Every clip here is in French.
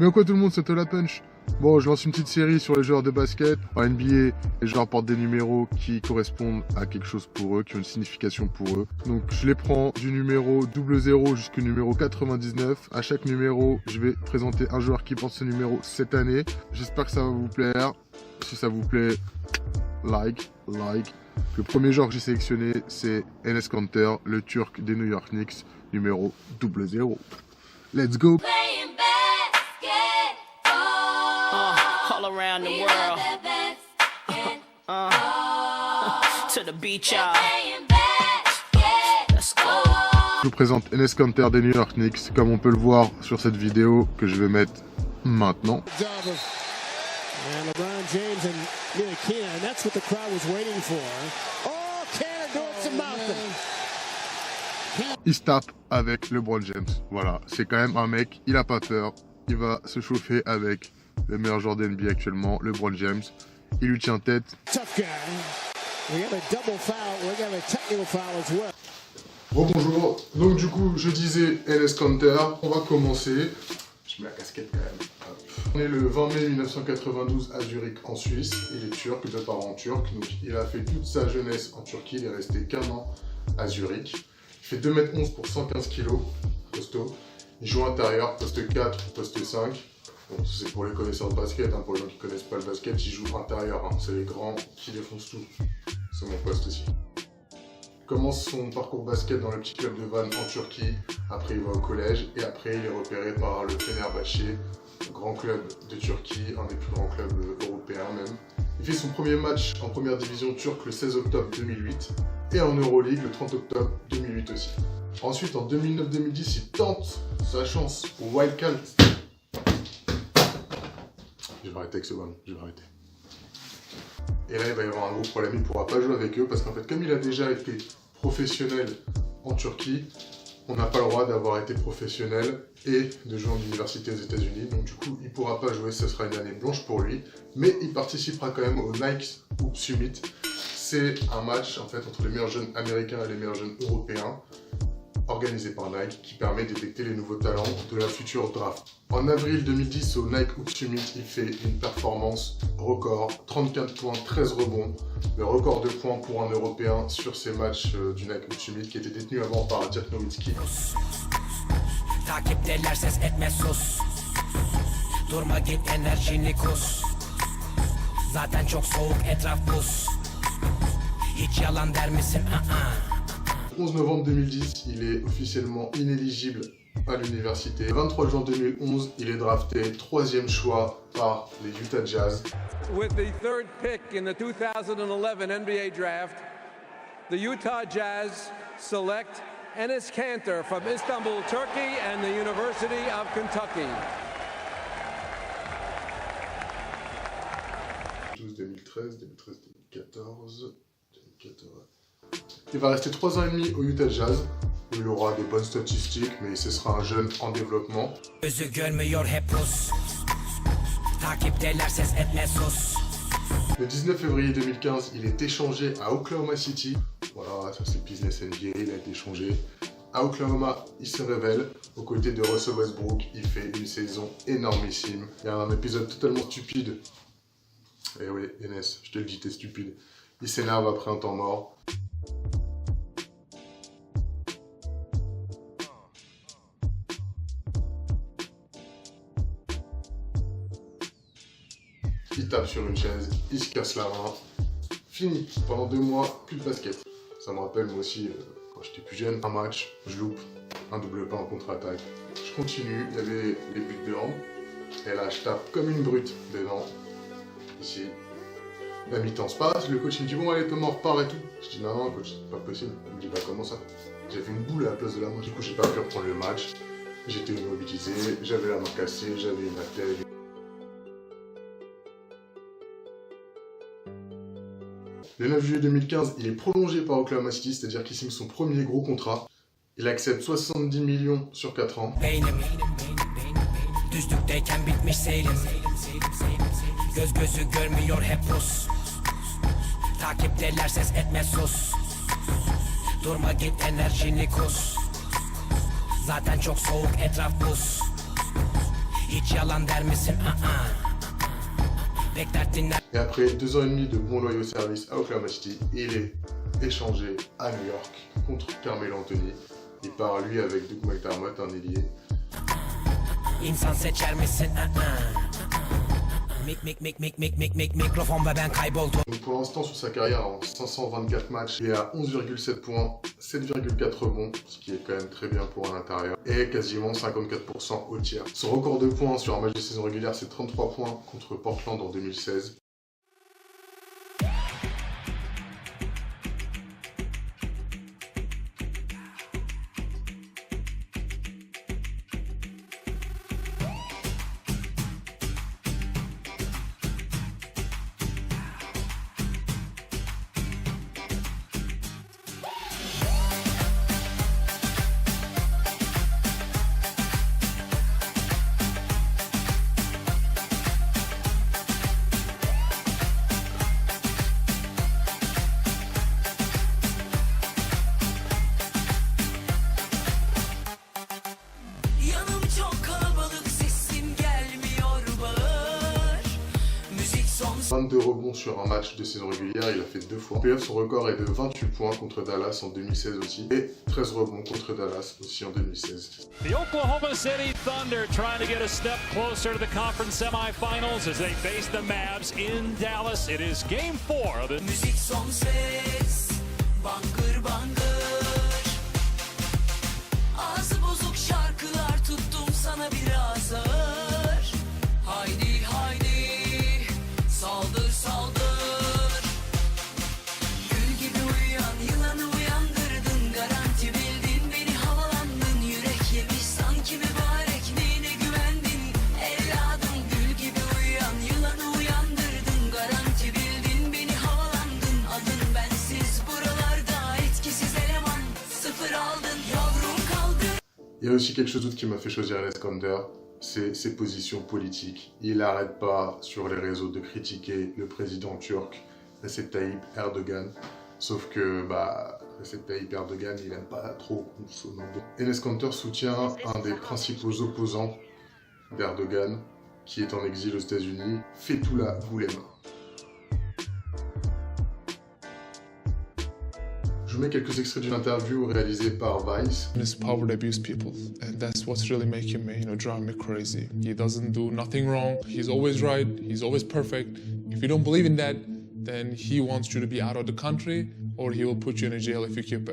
Mais quoi tout le monde, c'était la punch. Bon, je lance une petite série sur les joueurs de basket en NBA et je leur apporte des numéros qui correspondent à quelque chose pour eux, qui ont une signification pour eux. Donc je les prends du numéro 00 jusqu'au numéro 99. À chaque numéro, je vais présenter un joueur qui porte ce numéro cette année. J'espère que ça va vous plaire. Si ça vous plaît, like. Le premier joueur que j'ai sélectionné, c'est Enes Kanter, le Turc des New York Knicks, numéro 00. Let's go! All around the world. To the beach, y'all. Let's go. Je vous présente Enes Kanter des New York Knicks, comme on peut le voir sur cette vidéo que je vais mettre maintenant. And LeBron James and Ntilikina, and that's what the crowd was waiting for. Oh, Cannon doing some mouthing. Il se tape avec LeBron James. Voilà, c'est quand même un mec, il a pas peur. Il va se chauffer avec le meilleur joueur de NBA actuellement, LeBron James. Il lui tient tête. Tough guy. We got a double foul. We got a technical foul as well. Bonjour. Donc du coup, je disais Enes Kanter. On va commencer. Je mets la casquette quand même. Hop. On est le 20 mai 1992 à Zurich en Suisse. Il est turc, de parents turcs. Donc il a fait toute sa jeunesse en Turquie. Il est resté qu'un an à Zurich. Il fait 2m11 pour 115 kg. Costaud. Il joue intérieur, poste 4, poste 5. Bon, c'est pour les connaisseurs de basket, hein. Pour les gens qui ne connaissent pas le basket, il joue intérieur. Hein. C'est les grands qui défoncent tout. C'est mon poste aussi. Il commence son parcours basket dans le petit club de Van en Turquie. Après, il va au collège et après, il est repéré par le Fenerbahçe, grand club de Turquie, un des plus grands clubs européens même. Il fait son premier match en première division turque le 16 octobre 2008 et en Euroleague le 30 octobre 2008 aussi. Ensuite, en 2009-2010, il tente sa chance au Wildcat. Je vais arrêter avec ce ballon, je vais arrêter. Et là, il va y avoir un gros problème, il ne pourra pas jouer avec eux parce qu'en fait, comme il a déjà été professionnel en Turquie, on n'a pas le droit d'avoir été professionnel et de jouer en université aux États-Unis. Donc du coup, il ne pourra pas jouer, ce sera une année blanche pour lui. Mais il participera quand même au Nike Hoop Summit. C'est un match en fait entre les meilleurs jeunes américains et les meilleurs jeunes européens, organisé par Nike, qui permet de détecter les nouveaux talents de la future draft. En avril 2010, au Nike Hoop Summit, il fait une performance record, 34 points, 13 rebonds, le record de points pour un Européen sur ces matchs du Nike Hoop Summit, qui était détenu avant par Dirk Nowitzki. Takipteler ses etme sus. Durma git enerjini kus. Zaten çok soğuk etraf buz. Hiç yalan der misin? 11 novembre 2010, il est officiellement inéligible à l'université. Le 23 juin 2011, il est drafté 3e choix par les Utah Jazz. With the third pick in the 2011 NBA draft, the Utah Jazz select Enes Kanter from Istanbul, Turkey, and the University of Kentucky. 2013, 2014. Il va rester 3 ans et demi au Utah Jazz. Il aura des bonnes statistiques, mais ce sera un jeune en développement. Gözü görmüyor hep Rus. Takipteler ses etme sus. Le 19 février 2015, il est échangé à Oklahoma City. Voilà, ça c'est business NBA, il a été échangé. À Oklahoma, il se révèle aux côtés de Russell Westbrook. Il fait une saison énormissime. Il y a un épisode totalement stupide. Eh oui, Enes, je te le dis, t'es stupide. Il s'énerve après un temps mort. Il tape sur une chaise, il se casse la main. Fini. Pendant 2 mois, plus de basket. Ça me rappelle moi aussi, quand j'étais plus jeune, un match, je loupe, un double pas en contre-attaque. Je continue, il y avait les buts devant. Et là, je tape comme une brute dedans. Ici. La mi-temps se passe, le coach il me dit bon allez Thomas on repart et tout. Je dis non coach c'est pas possible. Il me dit bah comment ça? J'avais une boule à la place de la main, du coup j'ai pas pu reprendre le match. J'étais immobilisé, j'avais la main cassée, j'avais une attelle. Le 9 juillet 2015, il est prolongé par Oklahoma City, c'est-à-dire qu'il signe son premier gros contrat. Il accepte 70 millions sur 4 ans. Düzlükteyken bitmiş seyrim. Göz gözü görmüyor hep Rus. Takipteler ses etme sus. Durma git enerjini kus. Zaten çok soğuk etraf buz. Hiç yalan der misin? Bekler dinler. Et après 2 ans et demi de bons loyaux services à Oklahoma City, il est échangé à New York contre Carmelo Anthony. Il part lui avec Doug McDermott, un ailier. İnsan seçer misin? Mikrofon ve ben kayboldum. Donc pour l'instant sur sa carrière en 524 matchs, il est à 11,7 points, 7,4 rebonds, ce qui est quand même très bien pour un intérieur, et quasiment 54% au tir. Son record de points sur un match de saison régulière, c'est 33 points contre Portland en 2016. Suns. 22 rebonds sur un match de saison régulière, il a fait 2 fois. En playoff, son record est de 28 points contre Dallas en 2016 aussi, et 13 rebonds contre Dallas aussi en 2016. The Oklahoma City Thunder trying to get a step closer to the conference semifinals as they face the Mavs in Dallas. It is Game 4 of the... Müzik son ses, bangır bangır. Ağzı bozuk şarkılar tuttum sana biraz ağır. Haydi haydi, saldır saldır. Gül gibi uyuyan yılanı uyandırdın. Garanti bildin beni havalandın. Yürek yemiş sanki mübarek neyine güvendin. Evladım gül gibi uyuyan yılanı uyandırdın. Garanti bildin beni havalandın. Adın bensiz buralarda etkisiz eleman. Sıfır aldın yavrum kaldı. Il y a aussi quelque chose d'autre qui m'a fait choisir Enes Kanter, c'est ses positions politiques. Il n'arrête pas sur les réseaux de critiquer le président turc, Recep Tayyip Erdogan. Sauf que Recep Tayyip Erdogan, il n'aime pas trop son nom. Enes Kanter soutient un des principaux opposants d'Erdogan, qui est en exil aux États-Unis, Fethullah Gülen. Je vous mets quelques extraits d'une interview réalisée par Vice. His power to abuse people, and that's what's really making me, drive me crazy. He doesn't do nothing wrong. He's always right. He's always perfect. If you don't believe in that, then he wants you to be out of the country, or he will put you in a jail if you keep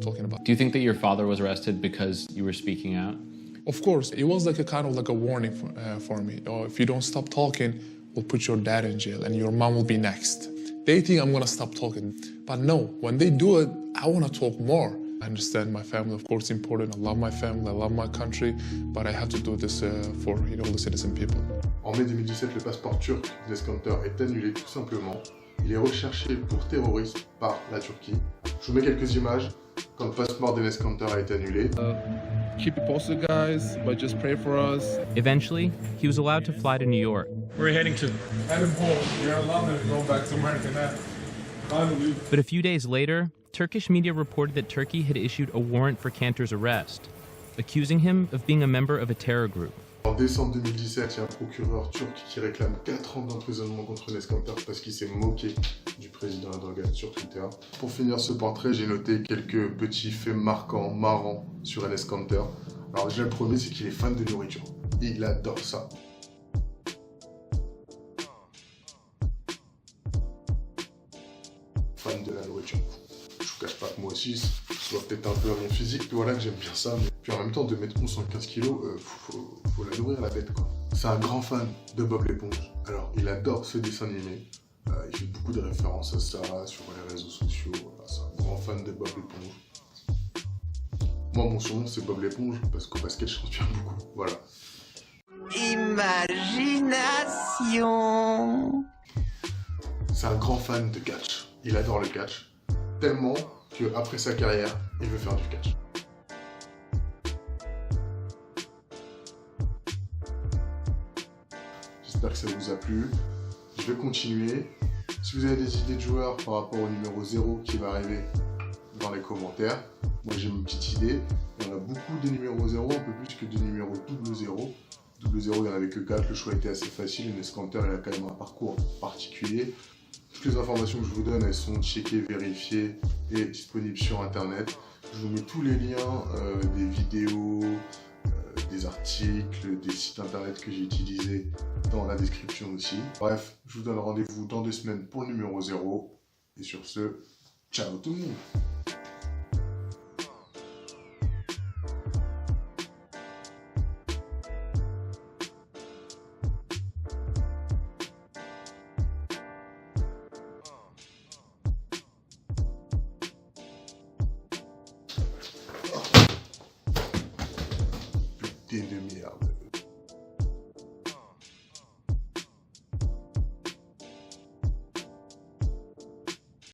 talking about it. Do you think that your father was arrested because you were speaking out? Of course, it was like a kind of like a warning for me. Oh, if you don't stop talking, we'll put your dad in jail, and your mom will be next. They think I'm gonna stop talking, but no, when they do it, I wanna talk more. I understand my family, of course, important. I love my family, I love my country, but I have to do this for all the citizen people. En mai 2017, le passeport turc d'Enes Kanter est annulé tout simplement. Il est recherché pour terrorisme par la Turquie. Je vous mets quelques images quand le passeport d'Enes Kanter a été annulé. Keep it posted, guys, but just pray for us. Eventually, he was allowed to fly to New York. Where are you heading to? Heading home. We're in London and going back to America now. Finally. But a few days later, Turkish media reported that Turkey had issued a warrant for Kanter's arrest, accusing him of being a member of a terror group. En décembre 2017, il y a un procureur turc qui réclame 4 ans d'emprisonnement contre Enes Kanter parce qu'il s'est moqué du président Erdogan sur Twitter. Pour finir ce portrait, j'ai noté quelques petits faits marquants, marrants sur Enes Kanter. Alors déjà le premier, c'est qu'il est fan de nourriture. Il adore ça. Fan de la nourriture. Je vous cache pas que moi aussi, ce soit peut-être un peu à mon physique, voilà que j'aime bien ça, mais puis en même temps, de mettre 115 kilos, faut la nourrir la bête quoi. C'est un grand fan de Bob l'éponge. Alors, il adore ce dessin animé, il fait beaucoup de références à ça sur les réseaux sociaux, voilà, c'est un grand fan de Bob l'éponge. Moi, mon surnom, c'est Bob l'éponge, parce qu'au basket, je transpire beaucoup, voilà. Imagination. C'est un grand fan de catch, il adore le catch, tellement qu'après sa carrière, il veut faire du catch. J'espère que ça vous a plu. Je vais continuer. Si vous avez des idées de joueurs par rapport au numéro 0 qui va arriver dans les commentaires, moi j'ai une petite idée. Il y en a beaucoup de numéros 0, un peu plus que de numéros double 0. Double 0, il n'y en avait que 4, le choix était assez facile. Enes Kanter, il a quand même un parcours particulier. Toutes les informations que je vous donne, elles sont checkées, vérifiées et disponibles sur internet. Je vous mets tous les liens des vidéos, des articles, des sites internet que j'ai utilisés dans la description aussi. Bref, je vous donne rendez-vous dans 2 semaines pour le numéro 0. Et sur ce, ciao tout le monde! Putain de merde.